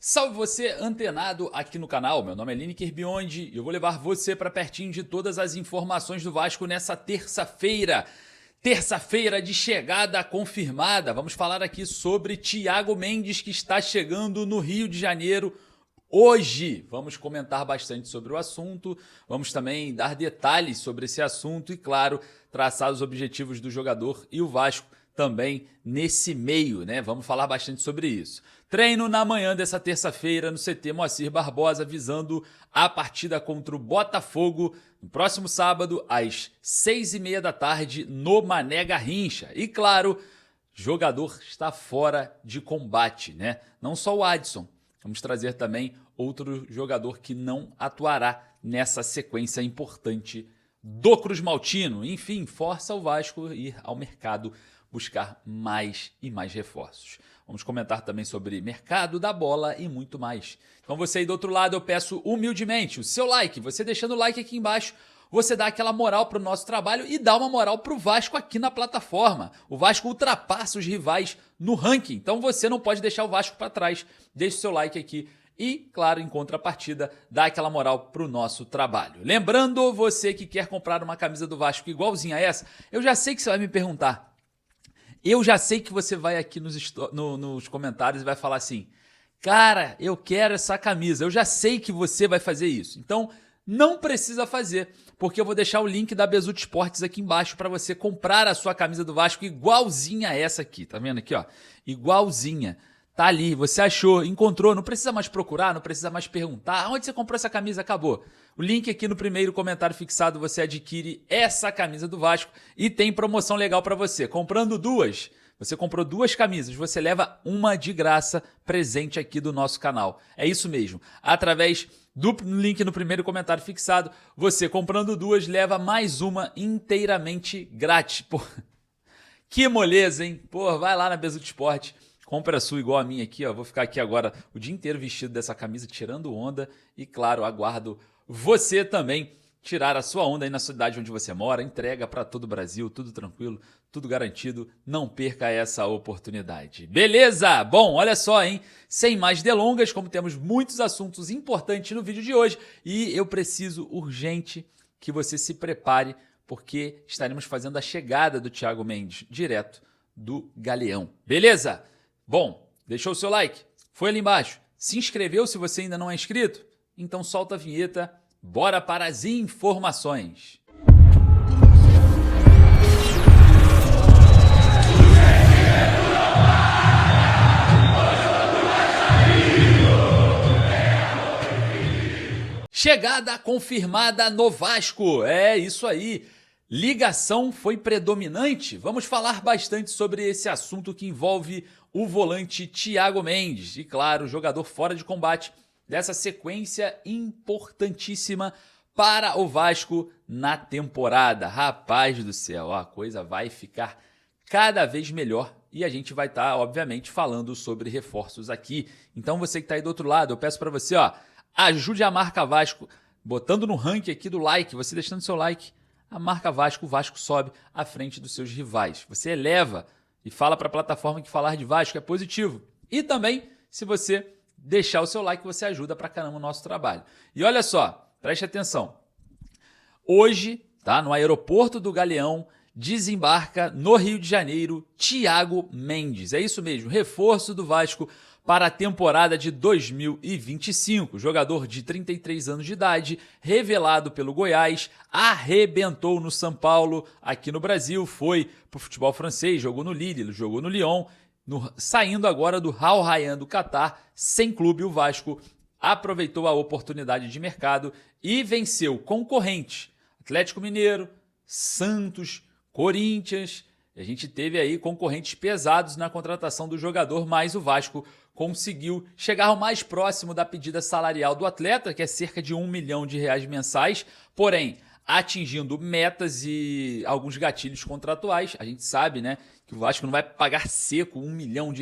Salve você antenado aqui no canal, meu nome é Lineker Biondi e eu vou levar você para pertinho de todas as informações do Vasco nessa terça-feira. Terça-feira de chegada confirmada. Vamos falar aqui sobre Thiago Mendes, que está chegando no Rio de Janeiro hoje. Vamos comentar bastante sobre o assunto, vamos também dar detalhes sobre esse assunto e, claro, traçar os objetivos do jogador e o Vasco também nesse meio, né? Vamos falar bastante sobre isso. Treino na manhã dessa terça-feira no CT Moacir Barbosa, visando a partida contra o Botafogo no próximo sábado, às 6h30 da tarde, no Mané Garrincha. E claro, jogador está fora de combate, né? Não só o Adson, vamos trazer também outro jogador que não atuará nessa sequência importante do Cruz Maltino. Enfim, força o Vasco a ir ao mercado buscar mais e mais reforços. Vamos comentar também sobre mercado da bola e muito mais. Então você aí do outro lado, eu peço humildemente o seu like. Você deixando o like aqui embaixo, você dá aquela moral para o nosso trabalho e dá uma moral para o Vasco aqui na plataforma. O Vasco ultrapassa os rivais no ranking, então você não pode deixar o Vasco para trás. Deixe o seu like aqui e, claro, em contrapartida, dá aquela moral para o nosso trabalho. Lembrando, você que quer comprar uma camisa do Vasco igualzinha a essa, eu já sei que você vai me perguntar. Eu já sei que você vai aqui nos comentários e vai falar assim: cara, eu quero essa camisa. Eu já sei que você vai fazer isso. Então, não precisa fazer, porque eu vou deixar o link da Bezutti Esportes aqui embaixo para você comprar a sua camisa do Vasco igualzinha a essa aqui. Tá vendo aqui, ó? Igualzinha. Tá ali, você achou, encontrou, não precisa mais procurar, não precisa mais perguntar. Onde você comprou essa camisa? Acabou. O link aqui no primeiro comentário fixado, você adquire essa camisa do Vasco e tem promoção legal para você. Comprando duas, você comprou duas camisas, você leva uma de graça presente aqui do nosso canal. É isso mesmo. Através do link no primeiro comentário fixado, você comprando duas, leva mais uma inteiramente grátis. Pô, que moleza, hein? Pô, vai lá na Bezutti Esportes. Compra a sua igual a minha aqui, ó. Vou ficar aqui agora o dia inteiro vestido dessa camisa, tirando onda. E claro, aguardo você também tirar a sua onda aí na cidade onde você mora. Entrega para todo o Brasil, tudo tranquilo, tudo garantido. Não perca essa oportunidade. Beleza? Bom, olha só, hein? Sem mais delongas, como temos muitos assuntos importantes no vídeo de hoje, e eu preciso urgente que você se prepare, porque estaremos fazendo a chegada do Thiago Mendes direto do Galeão. Beleza? Bom, deixou o seu like? Foi ali embaixo? Se inscreveu se você ainda não é inscrito? Então solta a vinheta, bora para as informações. Chegada confirmada no Vasco, é isso aí. Ligação foi predominante? Vamos falar bastante sobre esse assunto que envolve o volante Thiago Mendes. E claro, jogador fora de combate dessa sequência importantíssima para o Vasco na temporada. Rapaz do céu, a coisa vai ficar cada vez melhor e a gente vai estar, obviamente, falando sobre reforços aqui. Então você que está aí do outro lado, eu peço para você, ó, ajude a marca Vasco, botando no ranking aqui do like, você deixando seu like. A marca Vasco, o Vasco sobe à frente dos seus rivais. Você eleva e fala para a plataforma que falar de Vasco é positivo. E também, se você deixar o seu like, você ajuda pra caramba o nosso trabalho. E olha só, preste atenção. Hoje, tá, no aeroporto do Galeão, desembarca no Rio de Janeiro Thiago Mendes. É isso mesmo, reforço do Vasco para a temporada de 2025. Jogador de 33 anos de idade, revelado pelo Goiás, arrebentou no São Paulo, aqui no Brasil, foi para o futebol francês, jogou no Lille, jogou no Lyon, saindo agora do Al Rayyan do Catar, sem clube, o Vasco aproveitou a oportunidade de mercado e venceu concorrentes, Atlético Mineiro, Santos, Corinthians. A gente teve aí concorrentes pesados na contratação do jogador, mas o Vasco conseguiu chegar o mais próximo da pedida salarial do atleta, que é cerca de R$1 milhão mensais, porém atingindo metas e alguns gatilhos contratuais. A gente sabe, né, que o Vasco não vai pagar seco R$1 milhão.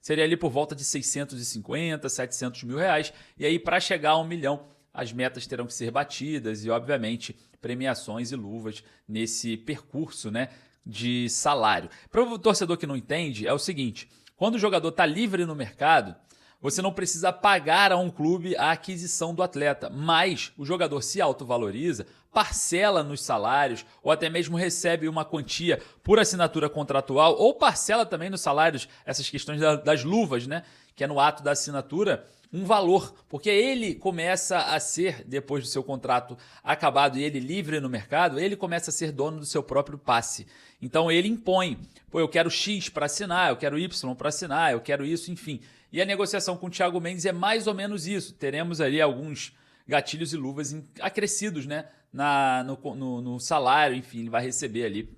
Seria ali por volta de 650, 700 mil reais. E aí, para chegar a R$1 milhão, as metas terão que ser batidas e, obviamente, premiações e luvas nesse percurso, né, de salário. Para o torcedor que não entende, é o seguinte: quando o jogador está livre no mercado, você não precisa pagar a um clube a aquisição do atleta, mas o jogador se autovaloriza, parcela nos salários ou até mesmo recebe uma quantia por assinatura contratual ou parcela também nos salários, essas questões das luvas, né? Que é no ato da assinatura, um valor, porque ele começa a ser, depois do seu contrato acabado e ele livre no mercado, ele começa a ser dono do seu próprio passe. Então ele impõe, pô, eu quero X para assinar, eu quero Y para assinar, eu quero isso, enfim. E a negociação com o Thiago Mendes é mais ou menos isso. Teremos ali alguns gatilhos e luvas acrescidos, né? No salário, enfim, ele vai receber ali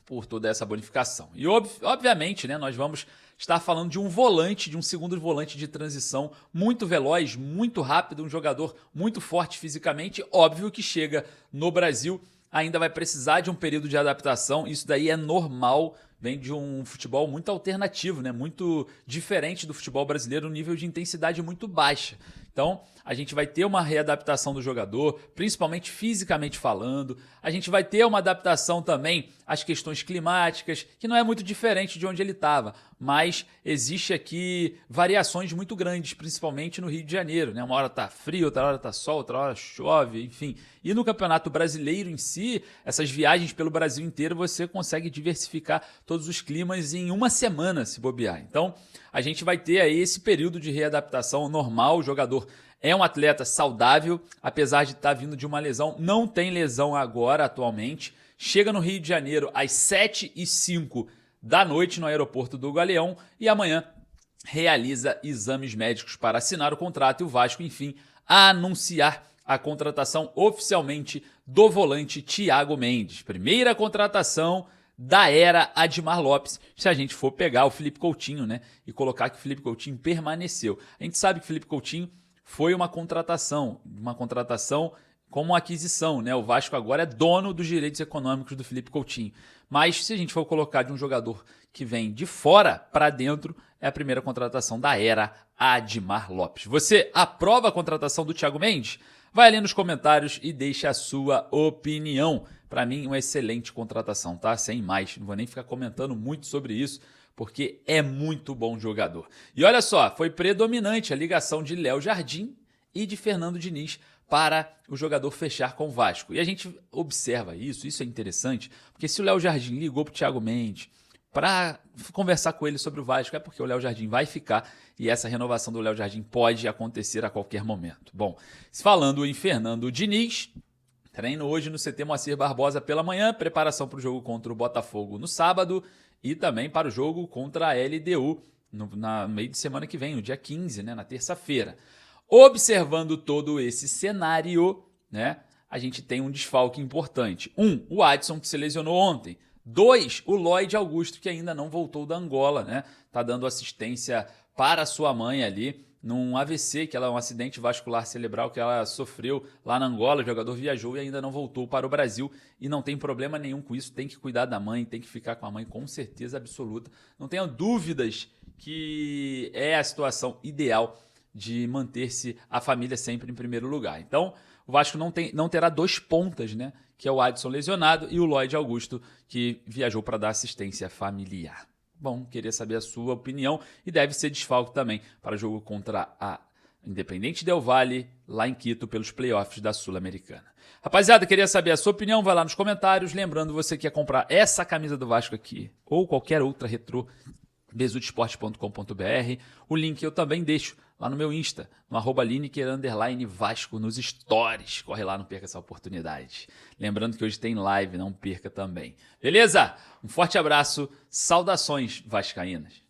por toda essa bonificação. E obviamente, né, nós vamos estar falando de um volante, de um segundo volante de transição muito veloz, muito rápido, um jogador muito forte fisicamente. Óbvio que chega no Brasil, ainda vai precisar de um período de adaptação, isso daí é normal, vem de um futebol muito alternativo, né? Muito diferente do futebol brasileiro, um nível de intensidade muito baixa. Então, a gente vai ter uma readaptação do jogador, principalmente fisicamente falando. A gente vai ter uma adaptação também às questões climáticas, que não é muito diferente de onde ele estava, mas existe aqui variações muito grandes, principalmente no Rio de Janeiro, né? Uma hora tá frio, outra hora tá sol, outra hora chove, enfim. E no Campeonato Brasileiro em si, essas viagens pelo Brasil inteiro, você consegue diversificar todos os climas em uma semana, se bobear. Então, a gente vai ter aí esse período de readaptação normal. O jogador é um atleta saudável, apesar de estar vindo de uma lesão, não tem lesão agora atualmente. Chega no Rio de Janeiro às 7h05 da noite no aeroporto do Galeão e amanhã realiza exames médicos para assinar o contrato e o Vasco, enfim, anunciar a contratação oficialmente do volante Thiago Mendes. Primeira contratação da era Admar Lopes, se a gente for pegar o Felipe Coutinho, né, e colocar que o Felipe Coutinho permaneceu. A gente sabe que o Felipe Coutinho foi uma contratação como aquisição, né? O Vasco agora é dono dos direitos econômicos do Felipe Coutinho. Mas se a gente for colocar de um jogador que vem de fora para dentro, é a primeira contratação da era Admar Lopes. Você aprova a contratação do Thiago Mendes? Vai ali nos comentários e deixa a sua opinião. Para mim, uma excelente contratação, tá? Sem mais, não vou nem ficar comentando muito sobre isso, porque é muito bom jogador. E olha só, foi predominante a ligação de Léo Jardim e de Fernando Diniz para o jogador fechar com o Vasco. E a gente observa isso é interessante, porque se o Léo Jardim ligou para o Thiago Mendes para conversar com ele sobre o Vasco, é porque o Léo Jardim vai ficar e essa renovação do Léo Jardim pode acontecer a qualquer momento. Bom, falando em Fernando Diniz, treino hoje no CT Moacir Barbosa pela manhã, preparação para o jogo contra o Botafogo no sábado e também para o jogo contra a LDU no meio de semana que vem, no dia 15, né, na terça-feira. Observando todo esse cenário, né, a gente tem um desfalque importante. O Adson, que se lesionou ontem. 2, o Lloyd Augusto, que ainda não voltou da Angola, né? Tá dando assistência para sua mãe ali num AVC, que ela é um acidente vascular cerebral que ela sofreu lá na Angola. O jogador viajou e ainda não voltou para o Brasil e não tem problema nenhum com isso. Tem que cuidar da mãe, tem que ficar com a mãe com certeza absoluta. Não tenha dúvidas que é a situação ideal de manter-se a família sempre em primeiro lugar. Então, o Vasco não terá 2 pontas, né? Que é o Adson lesionado e o Lloyd Augusto, que viajou para dar assistência familiar. Bom, queria saber a sua opinião e deve ser desfalque também para o jogo contra a Independente Del Valle, lá em Quito, pelos playoffs da Sul-Americana. Rapaziada, queria saber a sua opinião, vai lá nos comentários. Lembrando, você que quer comprar essa camisa do Vasco aqui ou qualquer outra retrô, besudesporte.com.br. O link eu também deixo lá no meu Insta, no @Lineker_Vasco nos stories. Corre lá, não perca essa oportunidade. Lembrando que hoje tem live, não perca também. Beleza? Um forte abraço, saudações vascaínas.